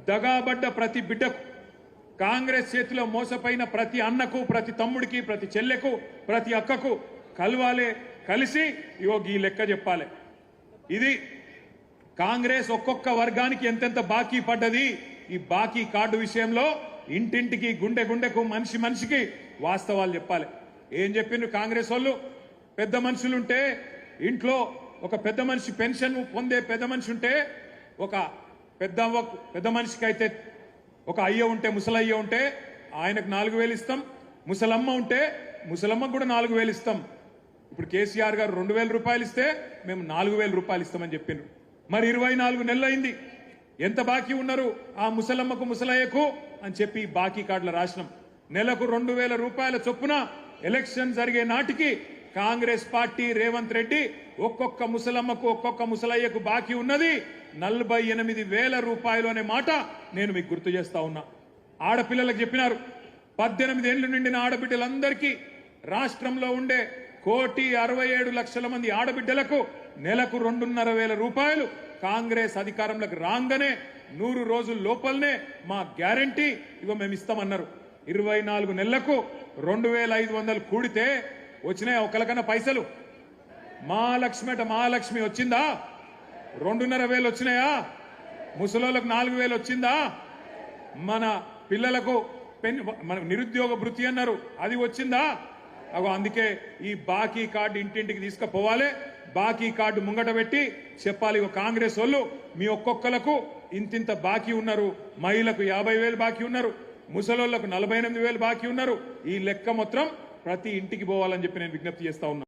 దగాబడ్డ ప్రతి బిడ్డకు, కాంగ్రెస్ చేతిలో మోసపోయిన ప్రతి అన్నకు, ప్రతి తమ్ముడికి, ప్రతి చెల్లెకు, ప్రతి అక్కకు కలవాలే, కలిసి ఇగో ఈ లెక్క చెప్పాలి. ఇది కాంగ్రెస్ ఒక్కొక్క వర్గానికి ఎంతెంత బాకీ పడ్డది. ఈ బాకీ కార్డు విషయంలో ఇంటింటికి, గుండె గుండెకు, మనిషి మనిషికి వాస్తవాలు చెప్పాలి. ఏం చెప్పిండ్రు కాంగ్రెస్ వాళ్ళు? పెద్ద మనుషులుంటే ఇంట్లో ఒక పెద్ద మనిషి పెన్షన్ పొందే పెద్ద మనిషి ఉంటే, ఒక పెద్ద మనిషికి అయితే ఒక అయ్య ఉంటే, ముసలయ్య ఉంటే ఆయనకు 4,000 ఇస్తాం. ముసలమ్మ ఉంటే ముసలమ్మకు కూడా 4,000 ఇస్తాం. ఇప్పుడు కేసీఆర్ గారు 2,000 రూపాయలు ఇస్తే మేము 4,000 రూపాయలు ఇస్తామని చెప్పిండ్రు. మరి 24 నెలలు అయింది. ఎంత బాకీ ఉన్నారు ఆ ముసలమ్మకు, ముసలయ్యకు అని చెప్పి బాకీ కార్డుల రాసినాం. నెలకు 2,000 రూపాయల చొప్పున ఎలక్షన్ జరిగే నాటికి కాంగ్రెస్ పార్టీ, రేవంత్ రెడ్డి ఒక్కొక్క ముసలమ్మకు, ఒక్కొక్క ముసలయ్యకు బాకీ ఉన్నది 48,000 రూపాయలు అనే మాట నేను మీకు గుర్తు చేస్తా ఉన్నా. ఆడపిల్లలకు చెప్పినారు, 18 ఏళ్లు నిండిన ఆడబిడ్డలందరికీ రాష్ట్రంలో ఉండే 1,67,00,000 మంది ఆడబిడ్డలకు నెలకు 2,500 రూపాయలు కాంగ్రెస్ అధికారంలోకి రాగానే 100 రోజుల లోపలనే మా గ్యారంటీ ఇగో మేము ఇస్తామన్నారు. 24 నెలలకు 2,500 కూడితే వచ్చినాయా ఒకరికన్నా పైసలు? మహాలక్ష్మి వచ్చిందా? 2,500 వచ్చినాయా? ముసలోళ్ళకు 4,000 వచ్చిందా? మన పిల్లలకు మన నిరుద్యోగ భృతి అన్నారు, అది వచ్చిందా? అగో అందుకే ఈ బాకీ కార్డు ఇంటింటికి తీసుకుపోవాలి. బాకీ కార్డు ముంగట పెట్టి చెప్పాలి, కాంగ్రెస్ వాళ్ళు మీ ఒక్కొక్కలకు ఇంతింత బాకీ ఉన్నారు. మహిళలకు 50,000 బాకీ ఉన్నారు, ముసలోళ్లకు 48,000 బాకీ ఉన్నారు. ఈ లెక్క మొత్తం ప్రతి ఇంటికి పోవాలని చెప్పి నేను విజ్ఞప్తి చేస్తా ఉన్నా.